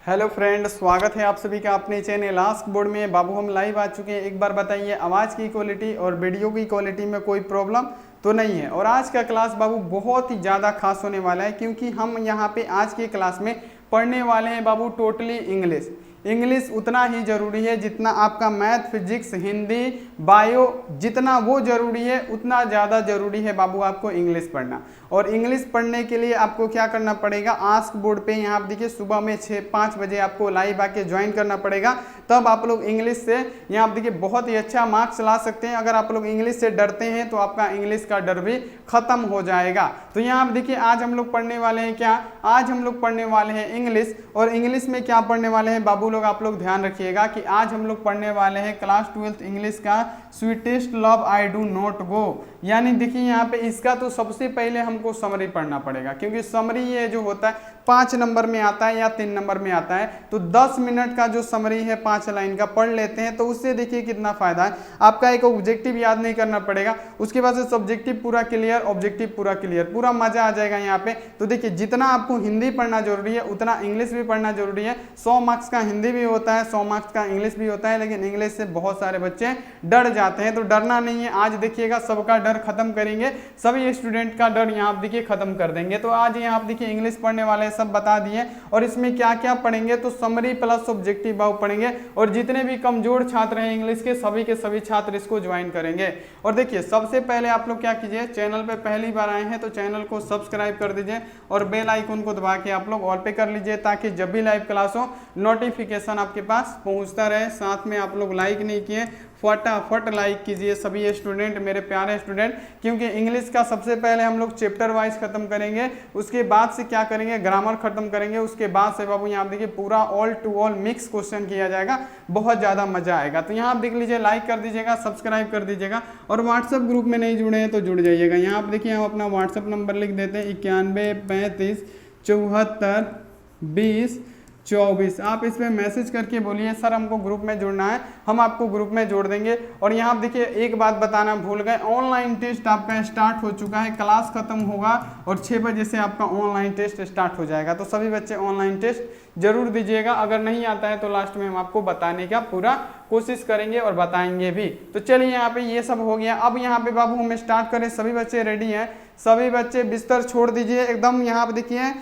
Hello friend, स्वागत है आप सभी का अपने चैनल आस्क बोर्ड में। बाबू हम लाइव आ चुके हैं। एक बार बताइए, आवाज़ की क्वालिटी और वीडियो की क्वालिटी में कोई प्रॉब्लम तो नहीं है। और आज का क्लास बाबू बहुत ही ज़्यादा खास होने वाला है, क्योंकि हम यहाँ पे आज के क्लास में पढ़ने वाले हैं बाबू टोटली इंग्लिश। इंग्लिश उतना ही ज़रूरी है जितना आपका मैथ, फिजिक्स, हिंदी, बायो, जितना वो ज़रूरी है उतना ज़्यादा ज़रूरी है बाबू आपको इंग्लिश पढ़ना। और इंग्लिश पढ़ने के लिए आपको क्या करना पड़ेगा, आस्क बोर्ड पे यहाँ आप देखिए सुबह में 6-5 बजे आपको लाइव आके ज्वाइन करना पड़ेगा। तब आप लोग इंग्लिश से यहाँ आप देखिए बहुत ही अच्छा मार्क्स ला सकते हैं। अगर आप लोग इंग्लिश से डरते हैं तो आपका इंग्लिश का डर भी खत्म हो जाएगा। तो यहाँ आप देखिए आज हम लोग पढ़ने वाले हैं क्या, आज हम लोग पढ़ने वाले हैं इंग्लिश। और इंग्लिश में क्या पढ़ने वाले हैं बाबू लोग, आप लोग ध्यान रखिएगा कि आज हम लोग पढ़ने वाले हैं क्लास 12th इंग्लिश का sweetest love I do not गो। यानी देखिए यहाँ पे इसका तो सबसे पहले हमको समरी पढ़ना पड़ेगा, क्योंकि समरी ये जो होता है 5 नंबर में आता है या 3 नंबर में आता है। तो 10 मिनट का जो समरी है 5 लाइन का पढ़ लेते हैं, तो उससे देखिए कितना फायदा है। आपका एक ऑब्जेक्टिव याद नहीं करना पड़ेगा, उसके बाद से सब्जेक्टिव पूरा क्लियर, ऑब्जेक्टिव पूरा क्लियर, पूरा मजा आ जाएगा यहाँ पे। तो देखिए जितना आपको हिंदी पढ़ना जरूरी है उतना इंग्लिश भी पढ़ना जरूरी है। 100 मार्क्स का हिंदी भी होता है, 100 मार्क्स का इंग्लिश भी होता है, लेकिन इंग्लिश से बहुत सारे बच्चे डर जाते हैं। तो डरना नहीं है, आज देखिएगा सबका डर खत्म करेंगे, सभी स्टूडेंट का डर यहाँ आप देखिए खत्म कर देंगे। तो आज यहाँ आप देखिए इंग्लिश पढ़ने वाले सब बता दिए। और इसमें क्या क्या पढ़ेंगे, तो समरी प्लस ऑब्जेक्टिव बाबू पढ़ेंगे। और जितने भी कमजोर छात्र हैं इंग्लिश के सभी छात्र इसको ज्वाइन करेंगे। और देखिए सबसे पहले आप लोग क्या कीजिए, चैनल पे पहली बार आए हैं तो चैनल को सब्सक्राइब कर दीजिए और बेल आइकन को दबा के आप लोग ऑल पे कर लीजिए, ताकि जब भी लाइव क्लास हो नोटिफिकेशन आपके पास पहुंचता रहे। साथ में आप लोग लाइक नहीं किए, फटाफट लाइक कीजिए सभी स्टूडेंट, मेरे प्यारे स्टूडेंट, क्योंकि इंग्लिश का सबसे पहले हम लोग चैप्टर वाइज खत्म करेंगे। उसके बाद से क्या करेंगे, ग्रामर खत्म करेंगे। उसके बाद से बाबू यहाँ देखिए पूरा all to all mix question किया जाएगा, बहुत ज़्यादा मजा आएगा। तो यहाँ आप देख लीजिए, लाइक कर दीजिएगा, सब्सक्राइब कर दीजिएगा। और व्हाट्सअप ग्रुप में नहीं जुड़े हैं तो जुड़ जाइएगा। यहाँ आप देखिए हम अपना व्हाट्सअप नंबर लिख देते हैं 91 35 74 20 24। आप इस पर मैसेज करके बोलिए सर हमको ग्रुप में जुड़ना है, हम आपको ग्रुप में जोड़ देंगे। और यहाँ आप देखिए एक बात बताना भूल गए, ऑनलाइन टेस्ट आपका स्टार्ट हो चुका है। क्लास खत्म होगा और 6 बजे से आपका ऑनलाइन टेस्ट स्टार्ट हो जाएगा। तो सभी बच्चे ऑनलाइन टेस्ट जरूर दीजिएगा। अगर नहीं आता है तो लास्ट में हम आपको बताने का पूरा कोशिश करेंगे और बताएंगे भी। तो चलिए यहाँ पे ये सब हो गया। अब यहाँ पे बाबू हम स्टार्ट करें। सभी बच्चे रेडी हैं, सभी बच्चे बिस्तर छोड़ दीजिए एकदम। यहाँ पे देखिए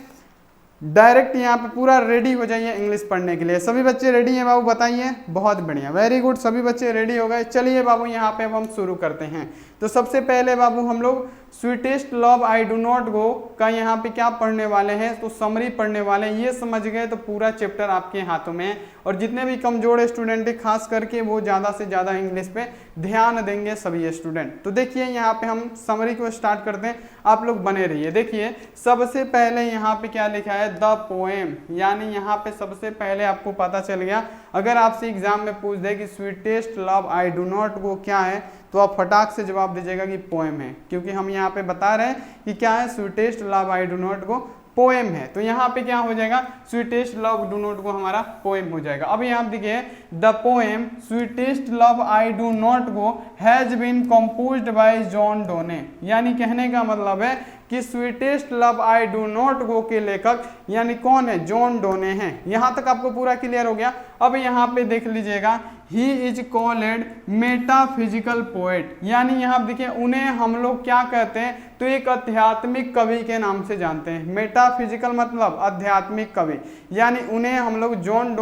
डायरेक्ट यहाँ पे पूरा रेडी हो जाइए इंग्लिश पढ़ने के लिए। सभी बच्चे रेडी हैं बाबू, बताइए। बहुत बढ़िया, वेरी गुड, सभी बच्चे रेडी हो गए। चलिए बाबू यहाँ पे अब हम शुरू करते हैं। तो सबसे पहले बाबू हम लोग sweetest love I do not गो का यहाँ पे क्या पढ़ने वाले हैं, तो समरी पढ़ने वाले हैं। ये समझ गए तो पूरा चैप्टर आपके हाथों में है। और जितने भी कमजोर स्टूडेंट है खास करके वो ज़्यादा से ज़्यादा इंग्लिश पे ध्यान देंगे सभी स्टूडेंट। तो देखिए यहाँ पे हम समरी को स्टार्ट करते हैं, आप लोग बने रहिए। देखिए सबसे पहले यहाँ पे क्या लिखा है, द पोएम। यानी यहाँ पे सबसे पहले आपको पता चल गया, अगर आपसे एग्जाम में पूछ दे कि sweetest love I do not गो क्या है, तो आप फटाक से जवाब दीजिएगा कि पोएम है, क्योंकि हम यहाँ पे बता रहे हैं कि क्या है, sweetest love I do not go poem है। तो यहाँ पे क्या हो जाएगा, sweetest love do not go हमारा पोएम हो जाएगा। अब यहाँ देखिए, the poem sweetest love I do not go has been composed by John Donne. यानी कहने का मतलब है कि sweetest love I do not go के लेखक यानी कौन है, जॉन डोने हैं। यहाँ तक आपको पूरा क्लियर हो गया। अब यहाँ पे देख लीजिएगा, he is called metaphysical poet. यानी यहाँ देखिए उन्हें हम लोग क्या कहते हैं, तो एक आध्यात्मिक कवि के नाम से जानते हैं। मेटाफिजिकल मतलब आध्यात्मिक कवि, यानी उन्हें हम लोग जॉन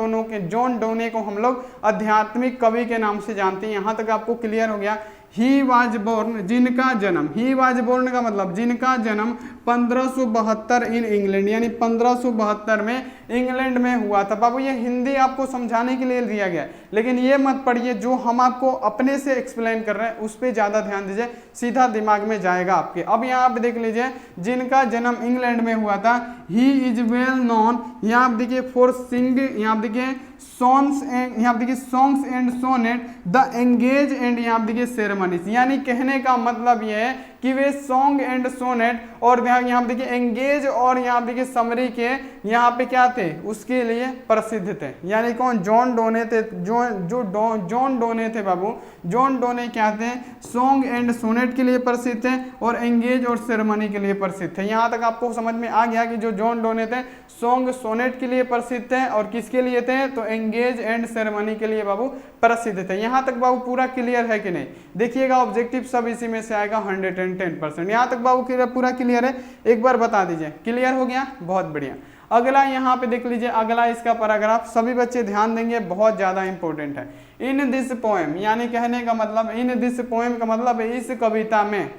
डोने को हम लोग आध्यात्मिक कवि के नाम से जानते हैं। यहाँ तक आपको क्लियर हो गया। ही वाज बोर्न, जिनका जन्म, ही वाज बोर्न का मतलब जिनका जन्म 1572 इन इंग्लैंड, यानी 1572 में इंग्लैंड में हुआ था। बाबू ये हिंदी आपको समझाने के लिए दिया गया है, लेकिन ये मत पढ़िए, जो हम आपको अपने से एक्सप्लेन कर रहे हैं उस पर ज़्यादा ध्यान दीजिए, सीधा दिमाग में जाएगा आपके। अब यहाँ आप देख लीजिए, जिनका जन्म इंग्लैंड में हुआ था। ही इज वेल नोन, यहाँ आप देखिए फॉर सिंग, यहाँ आप देखिए सॉन्ग्स एंड, यहाँ देखिए songs and sonnet, the engage and यहाँ देखिए सेरेमनीज। यानी कहने का मतलब ये है कि वे सॉन्ग एंड सोनेट और यहाँ देखिए एंगेज और यहाँ देखिए समरी के यहाँ पे क्या थे, उसके लिए प्रसिद्ध थे। यानी कौन, जॉन डोने थे। जॉन डोने थे बाबू, जॉन डोने क्या थे, सॉन्ग एंड सोनेट के लिए प्रसिद्ध थे और एंगेज और सेरेमनी के लिए प्रसिद्ध थे। यहाँ तक आपको समझ में आ गया कि जो जॉन डोने थे सॉन्ग सोनेट के लिए प्रसिद्ध थे और किसके लिए थे, तो एंगेज एंड सेरेमनी के लिए बाबू प्रसिद्ध थे। यहाँ तक बाबू पूरा क्लियर है कि नहीं? देखिएगा ऑब्जेक्टिव सब इसी में से आएगा 110%। यहाँ तक बाबू पूरा क्लियर है? एक बार बता दीजिए, क्लियर हो गया? बहुत बढ़िया। अगला यहाँ पे देख लीजिए, अगला इसका पैराग्राफ सभी बच्चे ध्यान देंगे, बहुत ज्यादा इंपॉर्टेंट है। इन दिस पोएम, यानी कहने का मतलब, इन दिस पोएम का मतलब है इस कविता में,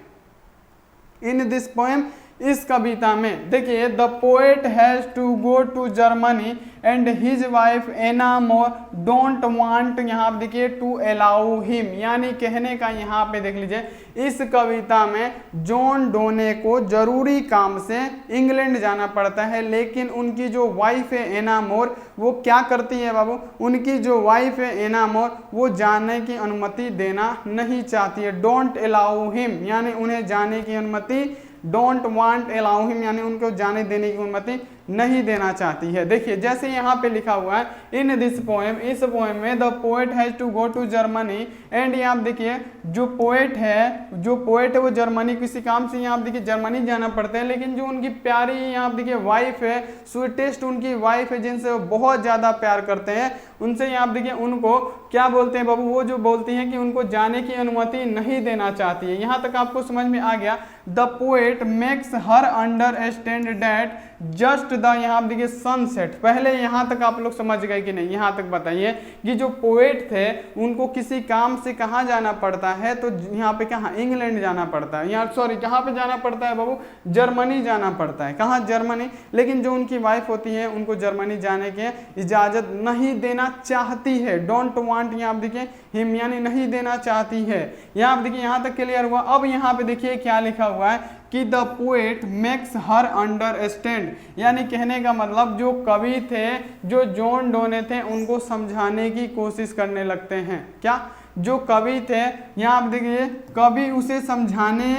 इन दिस पोएम इस कविता में देखिए, the poet has to go to Germany and his wife Anna more don't want, यहाँ पे देखिए टू अलाउ हिम, यानी कहने का यहाँ पे देख लीजिए, इस कविता में जॉन डोने को जरूरी काम से इंग्लैंड जाना पड़ता है, लेकिन उनकी जो वाइफ है एना मोर वो क्या करती है बाबू, उनकी जो वाइफ है एना मोर वो जाने की अनुमति देना नहीं चाहती है। डोंट अलाउ हिम यानी उन्हें जाने की अनुमति, डोंट वांट अलाउ हिम यानी उनको जाने देने की अनुमति नहीं देना चाहती है। देखिए जैसे यहाँ पे लिखा हुआ है, इन दिस पोएम, इस पोएम में the poet has to go to Germany and, यहाँ देखिए जो पोएट है वो जर्मनी किसी काम से यहाँ देखिए जर्मनी जाना पड़ता है, लेकिन जो उनकी प्यारी यहाँ देखिए वाइफ है, स्वीटेस्ट उनकी वाइफ है जिनसे वो बहुत ज्यादा प्यार करते हैं, उनसे यहाँ देखिए उनको क्या बोलते हैं बाबू, वो जो बोलती हैं कि उनको जाने की अनुमति नहीं देना चाहती है। यहाँ तक आपको समझ में आ गया। The poet makes her understand that just the, यहाँ देखिए सनसेट, पहले यहाँ तक आप लोग समझ गए कि नहीं? यहाँ तक बताइए कि जो पोएट थे उनको किसी काम से कहाँ जाना पड़ता है, तो यहाँ पे कहाँ, इंग्लैंड जाना पड़ता है, यहाँ सॉरी कहाँ पे जाना पड़ता है बाबू, जर्मनी जाना पड़ता है। कहाँ, जर्मनी। लेकिन जो उनकी वाइफ होती है उनको जर्मनी जाने की इजाजत नहीं देना चाहती है। डोंट वांट यहाँ देखिए हिम यानी नहीं देना चाहती है। यहाँ देखिए यहाँ तक क्लियर हुआ। अब यहाँ पे देखिए क्या लिखा हुआ है कि the poet makes her understand, यानी कहने का मतलब जो कवि थे, जो जॉन डोने थे, उनको समझाने की कोशिश करने लगते हैं। क्या, जो कवि थे यहाँ आप देखिए कवि उसे समझाने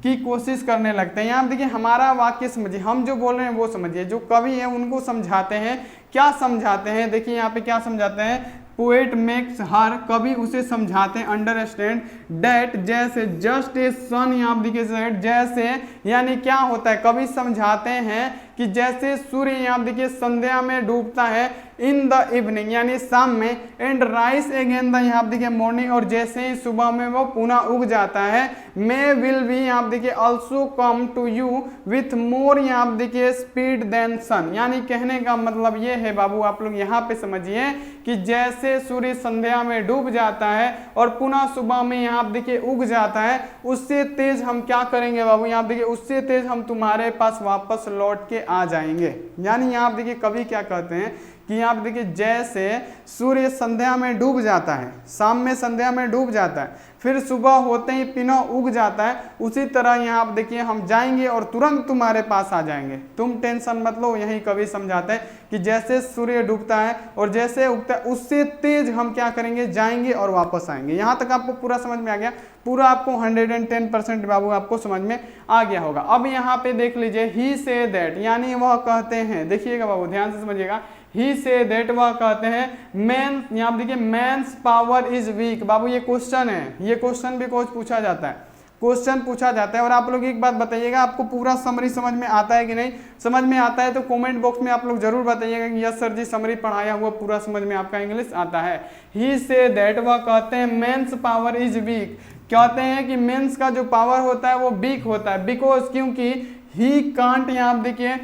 की कोशिश करने लगते हैं। यहाँ देखिए हमारा वाक्य समझिए, हम जो बोल रहे हैं वो समझिए, जो कवि है उनको समझाते हैं। क्या समझाते हैं? देखिए यहाँ पे क्या समझाते हैं, पोएट मेक्स हर, कवि उसे समझाते हैं, अंडरस्टैंड डेट, जैसे जस्ट ए सन, यहाँ देखिए जैसे, यानी क्या होता है, कवि समझाते हैं कि जैसे सूर्य यहाँ देखिए संध्या में डूबता है, इन द इवनिंग यानी शाम में, एंड राइज अगेन द, यहाँ देखिए मॉर्निंग, और जैसे ही सुबह में वो पुनः उग जाता है, मे विल बी यहाँ देखिए also come to you with more यहाँ देखिए स्पीड देन सन, यानी कहने का मतलब ये है बाबू, आप लोग यहाँ पे समझिए कि जैसे सूर्य संध्या में डूब जाता है और पुनः सुबह में यहाँ देखिए उग जाता है, उससे तेज हम क्या करेंगे बाबू, यहाँ देखिए उससे तेज हम तुम्हारे पास वापस लौट के आ जाएंगे। यानी यहाँ देखिए कवि क्या कहते हैं कि यहाँ देखिए जैसे सूर्य संध्या में डूब जाता है, शाम में संध्या में डूब जाता है, फिर सुबह होते ही पुनः उग जाता है, उसी तरह यहाँ आप देखिए हम जाएंगे और तुरंत तुम्हारे पास आ जाएंगे, तुम टेंशन मत लो। यही कवि समझाते हैं कि जैसे सूर्य डूबता है और जैसे उगता है उससे तेज हम क्या करेंगे, जाएंगे और वापस आएंगे। यहाँ तक आपको पूरा समझ में आ गया? पूरा आपको 110% बाबू आपको समझ में आ गया होगा। अब यहाँ पे देख लीजिए, ही से दैट, यानी वह कहते हैं, देखिएगा बाबू ध्यान से समझिएगा, ही से दैट वह कहते हैं, मैन, यहाँ देखिए मैंस पावर इज वीक। बाबू ये क्वेश्चन है, ये क्वेश्चन भी कुछ पूछा जाता है, क्वेश्चन पूछा जाता है। और आप लोग एक बात बताइएगा, आपको पूरा समरी समझ में आता है कि नहीं? समझ में आता है तो कमेंट बॉक्स में आप लोग जरूर बताइएगा कि यस सर जी समरी पढ़ाया हुआ पूरा समझ में आपका इंग्लिश आता है। ही से दैट वह कहते हैं, मेंस पावर इज वीक, कहते हैं कि मेंस का जो पावर होता है वो वीक होता है, बिकॉज क्योंकि ही कांट, यहाँ देखिए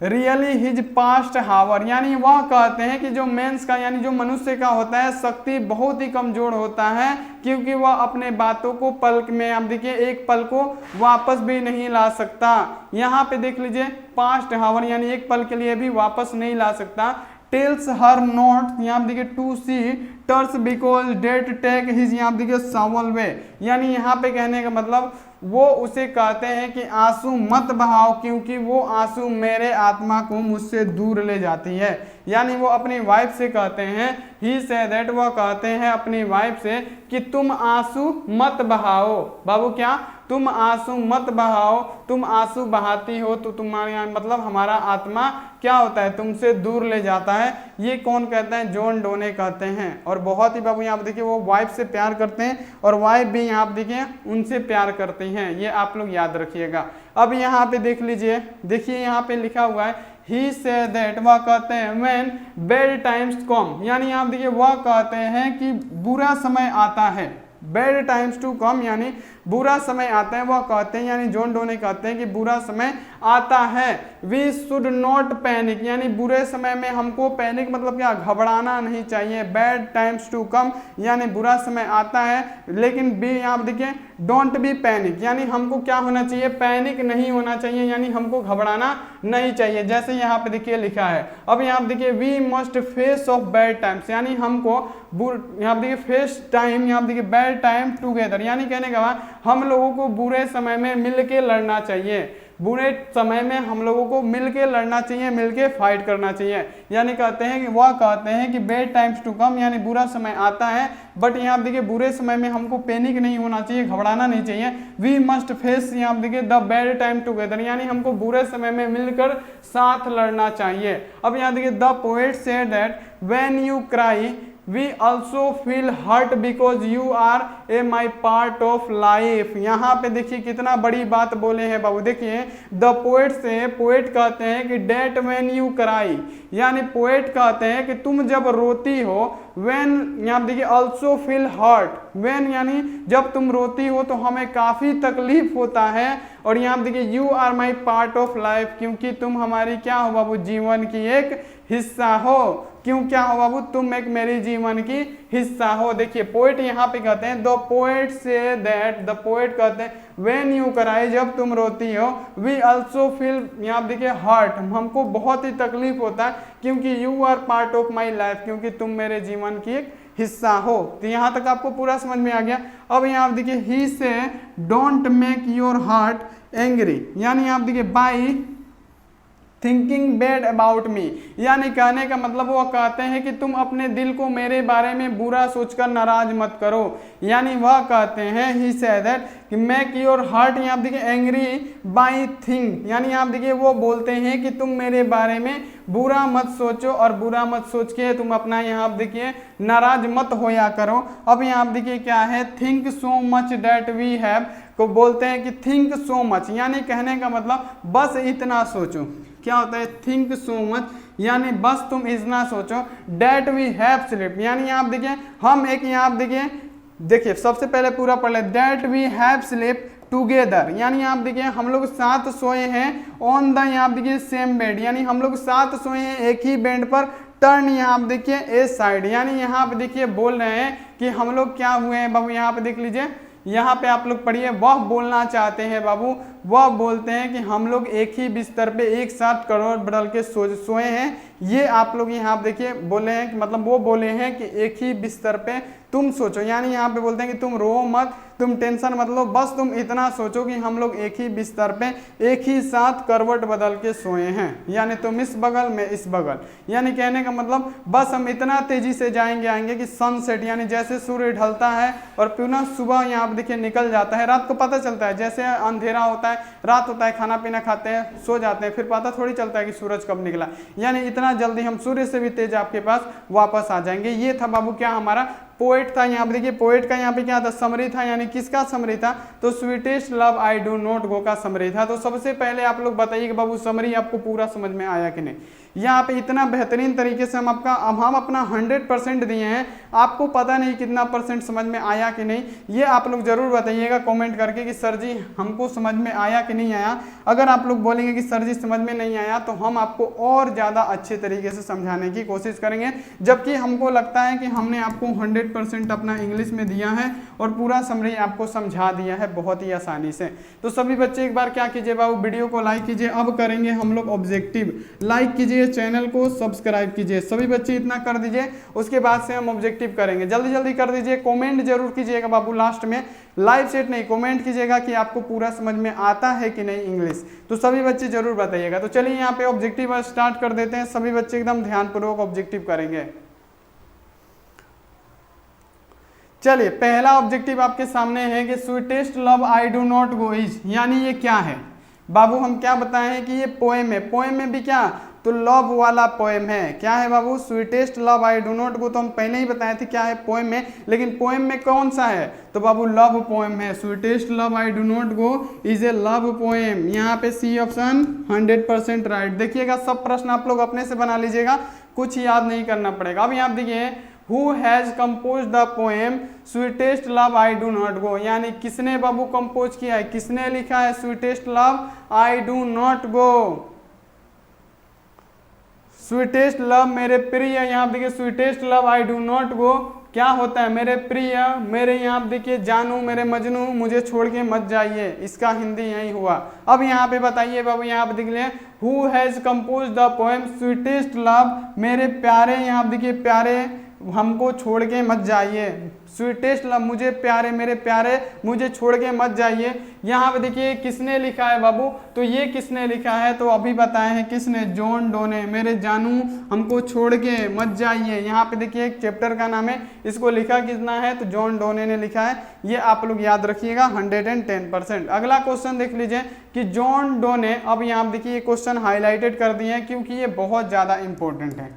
रियली हिज पास्ट हावर, यानी वह कहते हैं कि जो मेंस का यानी जो मनुष्य का होता है शक्ति बहुत ही कमजोर होता है, क्योंकि वह अपने बातों को पल में, आप देखिए एक पल को वापस भी नहीं ला सकता। यहाँ पे देख लीजिए पास्ट हावर यानी एक पल के लिए भी वापस नहीं ला सकता। टेल्स हर नॉट, यहाँ देखिए to see tears because death take his, यहाँ देखिए सावल वे, यानी यहाँ पे कहने का मतलब वो उसे कहते हैं कि आंसू मत बहाओ क्योंकि वो आंसू मेरे आत्मा को मुझसे दूर ले जाती है। यानी वो अपनी वाइफ से कहते हैं, ही से दैट, वह कहते हैं अपनी वाइफ से कि तुम आंसू मत बहाओ। बाबू क्या? तुम आंसू मत बहाओ, तुम आंसू बहाती हो तो तुम्हारे मतलब हमारा आत्मा क्या होता है, तुमसे दूर ले जाता है। ये कौन कहता है? जॉन डोने कहते हैं। और बहुत ही बाबू यहाँ पे देखिए वो वाइफ से प्यार करते हैं और वाइफ भी यहाँ पे देखिए उनसे प्यार करती हैं, ये आप लोग याद रखिएगा। अब यहाँ पे देख लीजिए, देखिए यहाँ पे लिखा हुआ है ही से दैट, वह कहते हैं व्हेन बैड टाइम्स कम, यानी आप देखिए वह कहते हैं कि बुरा समय आता है, बैड टाइम्स टू कम यानी बुरा समय आता है, वह कहते हैं यानी जॉन डोने कहते हैं कि बुरा समय आता है। वी शुड नॉट पैनिक, यानी बुरे समय में हमको पैनिक मतलब क्या, घबराना नहीं चाहिए। बैड टाइम्स टू कम यानी बुरा समय आता है, लेकिन बी यहाँ देखिए डोंट बी पैनिक, यानी हमको क्या होना चाहिए, पैनिक नहीं होना चाहिए, यानी हमको घबराना नहीं चाहिए, जैसे यहाँ पे देखिए लिखा है। अब यहाँ देखिए we must face of bad times, यानी हमको यहाँ देखिए फेस टाइम, यहाँ देखिए बैड टाइम टुगेदर, यानी कहने का बाद हम लोगों को बुरे समय में मिलके लड़ना चाहिए, बुरे समय में हम लोगों को मिलके लड़ना चाहिए, मिलके फाइट करना चाहिए। यानी कहते हैं कि वह कहते हैं कि बैड टाइम्स टू कम यानी बुरा समय आता है, बट यहाँ देखिए बुरे समय में हमको पैनिक नहीं होना चाहिए, घबराना नहीं चाहिए। वी मस्ट फेस यहाँ देखिए द बैड टाइम टुगेदर, यानी हमको बुरे समय में मिलकर साथ लड़ना चाहिए। अब यहाँ देखिए the poet said that when you cry we also feel hurt because you are a my part of life। यहाँ पे देखिए कितना बड़ी बात बोले हैं बाबू, देखिए द पोएट से, पोएट कहते हैं कि डेट व्हेन यू क्राई, यानी पोएट कहते हैं कि तुम जब रोती हो, व्हेन यहाँ देखिए ऑल्सो फील हर्ट, व्हेन यानी जब तुम रोती हो तो हमें काफ़ी तकलीफ होता है, और यहाँ देखिए you are my part of life, क्योंकि तुम हमारी क्या हो बाबू, जीवन की एक हिस्सा हो। क्यों क्या हो बाबू, तुम एक मेरी जीवन की हिस्सा हो। देखिए पोएट यहाँ पे कहते हैं the poet say that, the poet कहते हैं व्हेन यू क्राई, जब तुम रोती हो, वी ऑल्सो फील यहाँ देखिए हर्ट, हमको बहुत ही तकलीफ होता है, क्योंकि you are part of my life, क्योंकि तुम मेरे जीवन की एक हिस्सा हो। तो यहाँ तक आपको पूरा समझ में आ गया। अब यहाँ आप देखिए ही से don't make your heart angry, यानी आप देखिए by thinking bad about me, यानी कहने का मतलब वो कहते हैं कि तुम अपने दिल को मेरे बारे में बुरा सोचकर नाराज मत करो। यानी वह कहते हैं ही सेड दैट कि मेक योर हार्ट, यहाँ देखिए एंग्री बाई थिंग, यानी आप देखिए वो बोलते हैं कि तुम मेरे बारे में बुरा मत सोचो और बुरा मत सोच के तुम अपना यहाँ आप देखिए नाराज मत होया करो। अब यहाँ आप देखिए क्या है, think so much that we have, को बोलते हैं कि थिंक सो मच, यानी कहने का मतलब बस इतना सोचो। क्या होता है थिंक सो मच, यानी बस तुम इतना सोचो। डेट वी हैव स्लीप, यानी आप देखिए हम एक यहाँ आप देखिए सबसे पहले पूरा पढ़ ले, that we have sleep together, यानी आप देखिए हम लोग साथ सोए हैं, ऑन द यहाँ देखिए सेम बेड, यानी हम लोग साथ सोए हैं एक ही बेड पर, टर्न यहाँ आप देखिए ए साइड, यानी यहाँ पे देखिए बोल रहे हैं कि हम लोग क्या हुए हैं बाबू, यहाँ पे देख लीजिए, यहाँ पे आप लोग पढ़िए, वह बोलना चाहते हैं बाबू, वह बोलते हैं कि हम लोग एक ही बिस्तर पे एक साथ करवट बदल के सोए हैं। ये आप लोग यहाँ देखिए बोले हैं कि मतलब वो बोले हैं कि एक ही बिस्तर पे तुम सोचो, यानी यहाँ पे बोलते हैं कि तुम रो मत, तुम टेंशन मत लो, बस तुम इतना सोचो कि हम लोग एक ही बिस्तर पे एक ही साथ करवट बदल के सोए हैं, यानी तुम इस बगल में इस बगल, यानी कहने का मतलब बस हम इतना तेजी से जाएंगे आएंगे कि सनसेट, यानी जैसे सूर्य ढलता है और पुनः सुबह यहाँ पे देखिए निकल जाता है, रात को पता चलता है, जैसे अंधेरा होता है, रात होता है, खाना पीना खाते हैं, सो जाते हैं, फिर पता थोड़ी चलता है कि सूरज कब निकला, यानी इतना जल्दी हम सूर्य से भी तेज आपके पास वापस आ जाएंगे। ये था बाबू क्या हमारा पोएट था। यहाँ पे देखिए पोएट का यहाँ पे क्या था, समरी था, यानी किसका समरी था, तो sweetest love I do not गो का समरी था। तो सबसे पहले आप लोग बताइए कि बाबू समरी आपको पूरा समझ में आया कि नहीं। यहाँ पे इतना बेहतरीन तरीके से हम अपना 100% दिए हैं, आपको पता नहीं कितना % समझ में आया कि नहीं, ये आप लोग जरूर बताइएगा कमेंट करके कि सर जी हमको समझ में आया कि नहीं आया। अगर आप लोग बोलेंगे कि सर जी समझ में नहीं आया तो हम आपको और ज़्यादा अच्छे तरीके से समझाने की कोशिश करेंगे, जबकि हमको लगता है कि हमने आपको 100% अपना इंग्लिश में दिया है और पूरा समरी आपको समझा दिया है बहुत ही आसानी से। तो सभी बच्चे एक बार क्या कीजिए बाबू, वीडियो को लाइक कीजिए। अब करेंगे हम लोग ऑब्जेक्टिव, लाइक कीजिए, लिए चैनल को सब्सक्राइब कीजिए। सभी बच्चे इतना कर दीजिए, उसके बाद से हम ऑब्जेक्टिव करेंगे। जल्दी जल्दी कर दीजिए, कमेंट जरूर कीजिएगा बाबू लास्ट में, लाइव सेट नहीं, कमेंट कीजिएगा कि आपको पूरा समझ में आता है कि नहीं इंग्लिश, तो सभी बच्चे जरूर बताइएगा। तो चलिए यहाँ पे ऑब्जेक्टिव स्टार्ट कर देते हैं, सभी बच्चे एकदम ध्यानपूर्वक ऑब्जेक्टिव करेंगे। चलिए पहला ऑब्जेक्टिव आपके सामने है कि sweetest love I do not go is, यानी ये क्या है बाबू, हम क्या बताए हैं कि ये पोएम है। पोएम में भी क्या, तो लव वाला पोएम है। क्या है बाबू, sweetest love I do not go, तो हम पहले ही बताए थे क्या है, पोएम में। लेकिन पोएम में कौन सा है, तो बाबू लव पोएम है। Sweetest love I do not go is a love poem. यहाँ पे सी ऑप्शन 100% राइट। देखिएगा सब प्रश्न आप लोग अपने से बना लीजिएगा, कुछ याद नहीं करना पड़ेगा। अब यहाँ देखिए, Who has composed the poem Sweetest Love I Do Not Go, यानी किसने बाबू कंपोज किया है, किसने लिखा है Sweetest Love I Do Not Go। Sweetest love मेरे प्रिय, यहाँ देखिए sweetest love I do not गो क्या होता है, मेरे प्रिय, मेरे यहाँ देखिए जानू, मेरे मजनू, मुझे छोड़ के मत जाइए, इसका हिंदी यही हुआ। अब यहाँ पे बताइए बाबू, यहाँ पे देख लिया, who has compose the poem sweetest love, मेरे प्यारे, यहाँ देखिए प्यारे, हमको छोड़ के मत जाइए। स्वीटेस्ट लव, मुझे प्यारे, मेरे प्यारे, मुझे छोड़ के मत जाइए। यहाँ पे देखिए किसने लिखा है बाबू, तो ये किसने लिखा है, तो अभी बताए हैं किसने, जॉन डोने, मेरे जानू हमको छोड़ के मत जाइए। यहाँ पे देखिए एक चैप्टर का नाम है, इसको लिखा किसना है, तो जॉन डोने ने लिखा है। ये आप लोग याद रखिएगा 110%। अगला क्वेश्चन देख लीजिए कि जॉन डोने, अब यहाँ देखिए क्वेश्चन हाईलाइटेड कर दिए हैं क्योंकि ये बहुत ज़्यादा इंपॉर्टेंट है।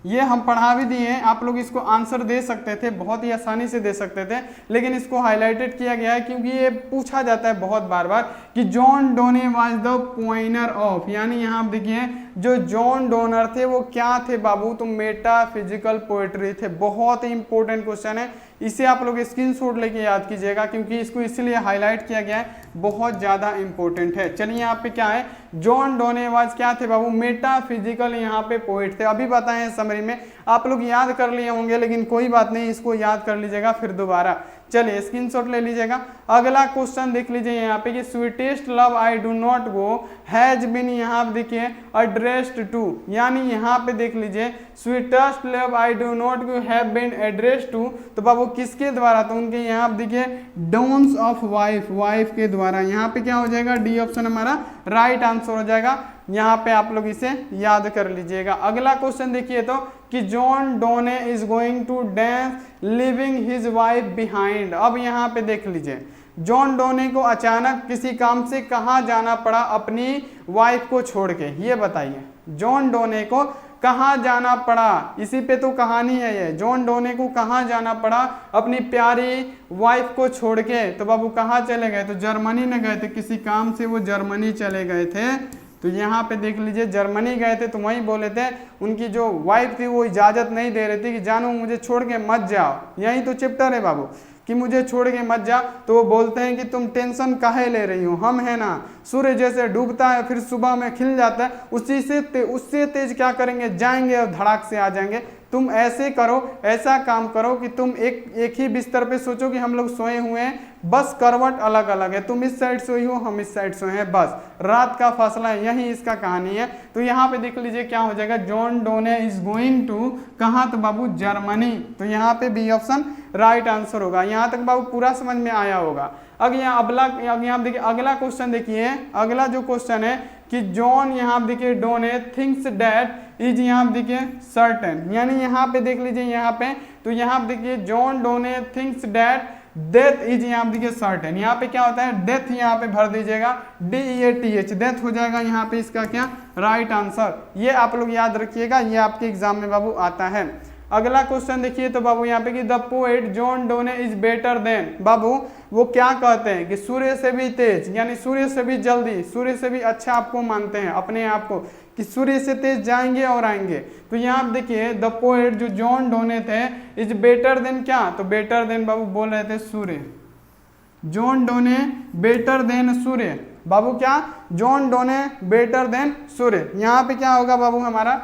ये हम पढ़ा भी दिए हैं, आप लोग इसको आंसर दे सकते थे, बहुत ही आसानी से दे सकते थे, लेकिन इसको हाईलाइटेड किया गया है क्योंकि ये पूछा जाता है बहुत बार बार कि जॉन डोने वाज द पोइनर ऑफ, यानी यहाँ आप देखिए जो जॉन डोनर थे वो क्या थे बाबू, तो मेटाफिजिकल पोएट्री थे। बहुत ही इंपॉर्टेंट क्वेश्चन है, इसे आप लोग स्क्रीनशॉट लेके याद कीजिएगा क्योंकि इसको इसलिए हाईलाइट किया गया है, बहुत ज़्यादा इंपॉर्टेंट है। चलिए यहाँ पे क्या है, जॉन डोने वाज क्या थे बाबू, मेटाफिजिकल यहाँ पे पोएट थे। अभी बताए हैं समरी में, आप लोग याद कर लिए होंगे लेकिन कोई बात नहीं, इसको याद कर लीजिएगा फिर दोबारा। चलिए स्क्रीनशॉट ले लीजिएगा। अगला क्वेश्चन देख लीजिए यहाँ पे कि sweetest love I do not go has been, यहाँ देखिए एड्रेस्ड टू, यानी यहाँ पे देख लीजिए sweetest love I do not go have been addressed to, तो बाबू किसके द्वारा, तो उनके यहाँ देखिए डोन्स ऑफ वाइफ, वाइफ के द्वारा। यहाँ पे क्या हो जाएगा, डी ऑप्शन हमारा राइट आंसर हो जाएगा। यहाँ पे आप लोग इसे याद कर लीजिएगा। अगला क्वेश्चन देखिए तो कि John Donne is going to dance leaving his wife behind. अब यहाँ पे देख लीजिए, जॉन डोने को अचानक किसी काम से कहाँ जाना पड़ा अपनी वाइफ को छोड़ के, ये बताइए जॉन डोने को कहाँ जाना पड़ा, इसी पे तो कहानी है ये। जॉन डोने को कहाँ जाना पड़ा अपनी प्यारी वाइफ को छोड़ के, तो बाबू कहाँ चले गए, तो जर्मनी में गए थे, किसी काम से वो जर्मनी चले गए थे। तो यहाँ पे देख लीजिए जर्मनी गए थे, तो वहीं बोले थे उनकी जो वाइफ थी वो इजाज़त नहीं दे रही थी कि जानू मुझे छोड़ के मत जाओ, यही तो चैप्टर है बाबू कि मुझे छोड़ के मत जा। तो वो बोलते हैं कि तुम टेंशन काहे ले रही हो, हम है ना, सूर्य जैसे डूबता है फिर सुबह में खिल जाता है, उससे तेज क्या करेंगे, जाएंगे और धड़ाक से आ जाएंगे। तुम ऐसे करो, ऐसा काम करो कि तुम एक ही बिस्तर पे सोचो कि हम लोग सोए हुए हैं, बस करवट अलग अलग है, तुम इस साइड सोई हो, हम इस साइड सोए हैं, बस रात का फासला है, यही इसका कहानी है। तो यहाँ पे देख लीजिए क्या हो जाएगा, John Donne is going to कहाँ, तो बाबू जर्मनी। तो यहाँ पे बी ऑप्शन राइट आंसर होगा। यहाँ तक बाबू पूरा समझ में आया होगा। अब यहाँ देखिए अगला क्वेश्चन देखिए, अगला जो क्वेश्चन है कि जॉन यहाँ देखिए डोने थिंक्स डैट इज, यहाँ देखिए सर्टेन, यानी यहाँ पे देख लीजिए यहाँ पे, तो यहाँ देखिए John Donne thinks that death is, यहाँ देखिए सर्टेन, यहाँ पे क्या होता है डेथ, यहाँ पे भर दीजिएगा DEATH, डेथ हो जाएगा यहाँ पे इसका क्या राइट आंसर। ये आप लोग याद रखिएगा, ये आपके एग्जाम में बाबू आता है। अगला क्वेश्चन देखिए तो बाबू यहाँ पे कि the poet John Donne is better than, बाबू वो क्या कहते हैं कि सूर्य से भी तेज, यानी सूर्य से भी जल्दी, सूर्य से भी अच्छा आपको मानते हैं अपने आप को कि सूर्य से तेज जाएंगे और आएंगे। तो यहाँ देखिए द पोएट जो जॉन डोने थे इज बेटर देन क्या, तो बेटर देन बाबू बोल रहे थे सूर्य, जॉन डोने बेटर देन सूर्य, बाबू क्या जॉन डोने बेटर देन सूर्य। यहाँ पे क्या होगा बाबू हमारा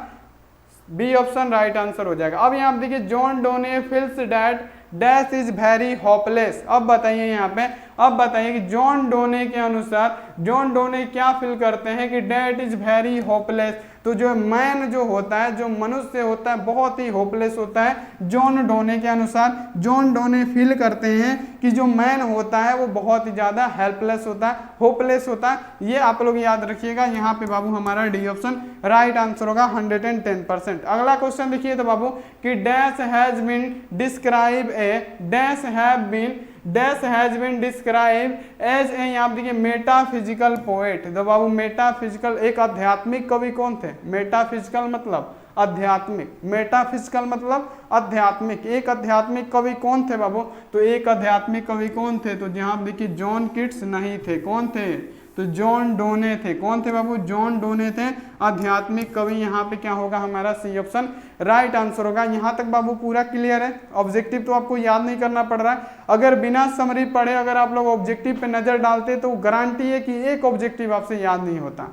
बी ऑप्शन राइट आंसर हो जाएगा। अब यहाँ देखिए John Donne feels that death is very hopeless. अब बताइए यहाँ पे अब बताइए कि जॉन डोने के अनुसार जॉन डोने क्या फील करते हैं कि डेट इज वेरी होपलेस। तो जो मैन जो होता है, जो मनुष्य होता है, बहुत ही होपलेस होता है। जॉन डोने के अनुसार जॉन डोने फील करते हैं कि जो मैन होता है वो बहुत ही ज्यादा हेल्पलेस होता है, होपलेस होता है। ये आप लोग याद रखिएगा। यहाँ पे बाबू हमारा डी ऑप्शन राइट आंसर होगा 110%। अगला क्वेश्चन देखिए तो बाबू कि dash has been describe a dash has been describe as a, यहाँ देखिए मेटाफिजिकल पोएट। तो बाबू मेटाफिजिकल एक आध्यात्मिक कवि कौन थे? मेटाफिजिकल मतलब आध्यात्मिक, मेटाफिजिकल मतलब आध्यात्मिक। एक आध्यात्मिक कवि कौन थे बाबू? तो एक आध्यात्मिक कवि कौन थे? तो जहां देखिए जॉन किट्स नहीं थे, कौन थे? तो जॉन डोने थे। कौन थे बाबू? जॉन डोने थे आध्यात्मिक कवि। यहाँ पे क्या होगा हमारा सी ऑप्शन राइट आंसर होगा। यहाँ तक बाबू पूरा क्लियर है। ऑब्जेक्टिव तो आपको याद नहीं करना पड़ रहा है। अगर बिना समरी पढ़े अगर आप लोग ऑब्जेक्टिव पे नजर डालते तो गारंटी है कि एक ऑब्जेक्टिव आपसे याद नहीं होता।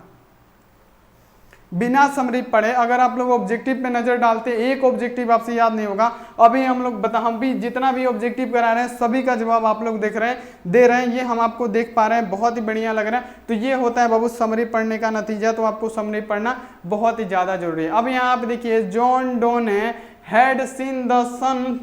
बिना समरी पढ़े अगर आप लोग ऑब्जेक्टिव पे नजर डालते एक ऑब्जेक्टिव आपसे याद नहीं होगा। अभी हम भी जितना भी ऑब्जेक्टिव करा रहे हैं सभी का जवाब आप लोग दे रहे हैं, ये हम आपको देख पा रहे हैं, बहुत ही बढ़िया लग रहा है। तो ये होता है बाबू समरी पढ़ने का नतीजा। तो आपको समरी पढ़ना बहुत ही ज्यादा जरूरी है। अब यहाँ पे देखिए John Donne had seen the sun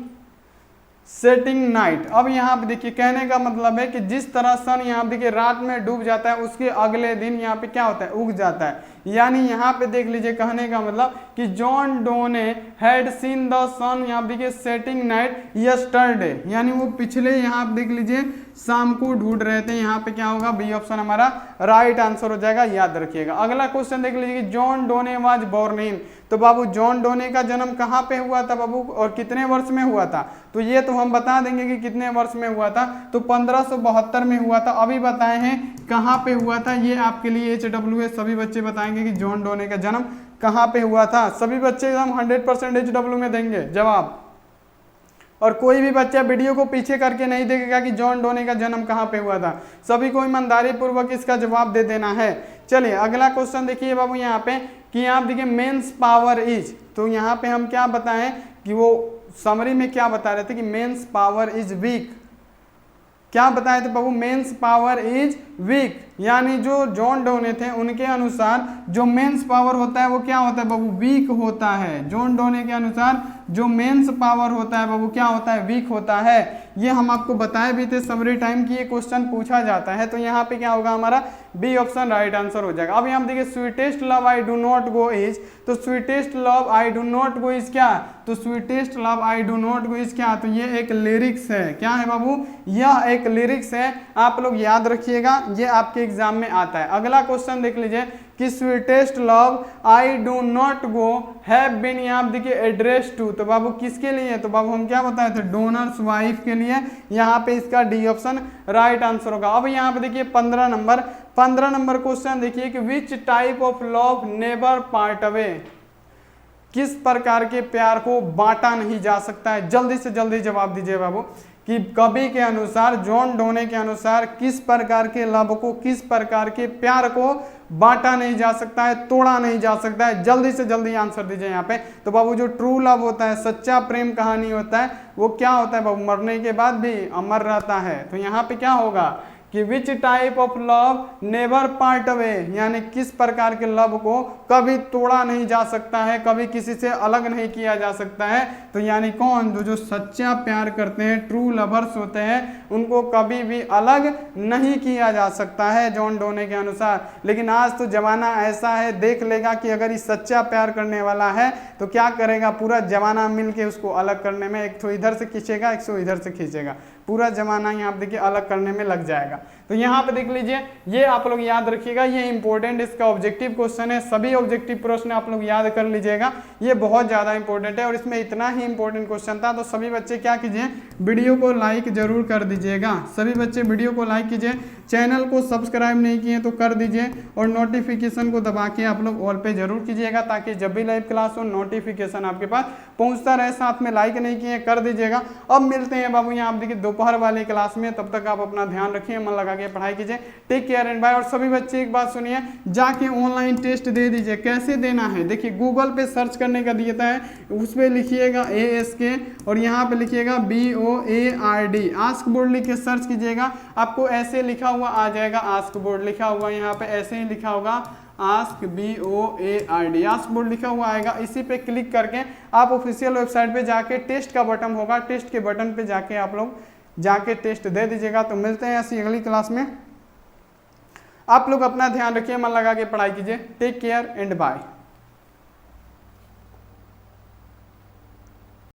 setting night. अब यहाँ पे देखिए कहने का मतलब है कि जिस तरह सन यहाँ पे देखिए रात में डूब जाता है उसके अगले दिन यहाँ पे क्या होता है? उग जाता है। यानी यहाँ पे देख लीजिए कहने का मतलब कि John Donne had seen the सन यहाँ पे देखिए सेटिंग नाइट यस्टरडे, यानी वो पिछले यहाँ पे देख लीजिए शाम को ढूंढ रहे थे। यहाँ पे क्या होगा? बी ऑप्शन हमारा राइट आंसर हो जाएगा, याद रखिएगा। अगला क्वेश्चन देख लीजिए कि जॉन डोने वाज बोर्न इन। तो बाबू जॉन डोने का जन्म कहाँ पे हुआ था बाबू और कितने वर्ष में हुआ था? तो ये तो हम बता देंगे कि कितने वर्ष में हुआ था। तो 1572 में हुआ था। अभी बताए हैं कहाँ पे हुआ था, ये आपके लिए HW सभी बच्चे बताएंगे कि जॉन डोने का जन्म कहाँ पे हुआ था। सभी बच्चे एकदम 100% HW में देंगे जवाब, और कोई भी बच्चा वीडियो को पीछे करके नहीं देखेगा कि जॉन डोने का जन्म कहाँ पे हुआ था। सभी को ईमानदारी पूर्वक इसका जवाब दे देना है। चलिए अगला क्वेश्चन देखिए बाबू यहाँ पे कि यहाँ देखिए मेंस पावर इज। तो यहाँ पे हम क्या बताएं कि वो समरी में क्या बता रहे थे कि मेंस पावर इज वीक। क्या बताए थे बाबू? मेंस पावर इज वीक, यानी जो जॉन डोने थे उनके अनुसार जो मेंस पावर होता है वो क्या होता है बाबू? वीक होता है। जॉन डोने के अनुसार जो मेंस पावर होता है बाबू क्या होता है? वीक होता है। ये हम आपको बताए भी थे समरी टाइम की ये क्वेश्चन पूछा जाता है। तो यहाँ पे क्या होगा हमारा? बी ऑप्शन राइट आंसर हो जाएगा। अब यहाँ देखिए sweetest love I do not go is. तो sweetest love I do not go is क्या? तो sweetest love I do not go is क्या? तो ये एक लिरिक्स है। क्या है बाबू? यह एक लिरिक्स है, आप लोग याद रखिएगा, ये आपके एग्जाम में आता है। अगला क्वेश्चन देख लीजिए कि sweetest love I do not go have been यहाँ देखिए एड्रेस टू। तो बाबू किसके लिए? तो बाबू हम क्या बताए थे? डोनर्स वाइफ के लिए। यहाँ पे इसका डी ऑप्शन राइट आंसर होगा। अब यहाँ पे देखिए 15 नंबर क्वेश्चन देखिए कि which type of love never part away. किस प्रकार के प्यार को बांटा नहीं जा सकता है? जल्दी से जल्दी जवाब दीजिए बाबू कि कवि के अनुसार जॉन डोने के अनुसार किस प्रकार के लव को, किस प्रकार के प्यार को बांटा नहीं जा सकता है, तोड़ा नहीं जा सकता है? जल्दी से जल्दी आंसर दीजिए यहाँ पे। तो बाबू जो ट्रू लव होता है, सच्चा प्रेम कहानी होता है, वो क्या होता है बाबू? मरने के बाद भी अमर रहता है। तो यहाँ पे क्या होगा कि which type of love never part away, यानी किस प्रकार के लव को कभी तोड़ा नहीं जा सकता है, कभी किसी से अलग नहीं किया जा सकता है। तो यानी कौन? जो सच्चा प्यार करते हैं, ट्रू लवर्स होते हैं, उनको कभी भी अलग नहीं किया जा सकता है जॉन डोने के अनुसार। लेकिन आज तो जमाना ऐसा है, देख लेगा कि अगर ये सच्चा प्यार करने वाला है तो क्या करेगा? पूरा जमाना मिलके उसको अलग करने में, एक तो इधर से खींचेगा, एक तो इधर से खींचेगा, पूरा जमाना यहाँ पे देखिए अलग करने में लग जाएगा। तो यहाँ पे देख लीजिए, ये आप लोग याद रखिएगा, ये इंपॉर्टेंट इसका ऑब्जेक्टिव क्वेश्चन है। सभी ऑब्जेक्टिव प्रश्न आप लोग याद कर लीजिएगा, ये बहुत ज्यादा इंपॉर्टेंट है। और इसमें इतना ही इंपॉर्टेंट क्वेश्चन था। तो सभी बच्चे क्या कीजिए? वीडियो को लाइक जरूर कर दीजिएगा। सभी बच्चे वीडियो को लाइक कीजिए, चैनल को सब्सक्राइब नहीं किए तो कर दीजिए, और नोटिफिकेशन को दबा के आप लोग ऑल पे जरूर कीजिएगा, ताकि जब भी लाइव क्लास हो नोटिफिकेशन आपके पास पहुंचता रहे। साथ में लाइक नहीं किए कर दीजिएगा। अब मिलते हैं बाबू यहाँ आप देखिए दोपहर वाली क्लास में। तब तक आप अपना ध्यान रखिए, मन लगा के पढ़ाई कीजिए। Take care and bye. और सभी बच्चे एक बात सुनिए, जाके ऑनलाइन टेस्ट दे दीजिए। कैसे देना है? देखिए गूगल पे सर्च करने का दिया है, उस पर लिखिएगा ASK और यहाँ पे लिखिएगा BOARD, आस्क बोर्ड लिख के सर्च कीजिएगा। आपको ऐसे लिखा हुआ आ जाएगा, आस्क बोर्ड लिखा हुआ यहाँ पे ऐसे ही लिखा होगा, आस्क BOARD, आस्क बोर्ड लिखा हुआ आएगा। इसी पे क्लिक करके आप ऑफिशियल वेबसाइट पे जाके टेस्ट का बटन होगा, टेस्ट के बटन पे जाके आप लोग जाके टेस्ट दे दीजिएगा। तो मिलते हैं ऐसी अगली क्लास में। आप लोग अपना ध्यान रखिए, मन लगा के पढ़ाई कीजिए। Take care and bye.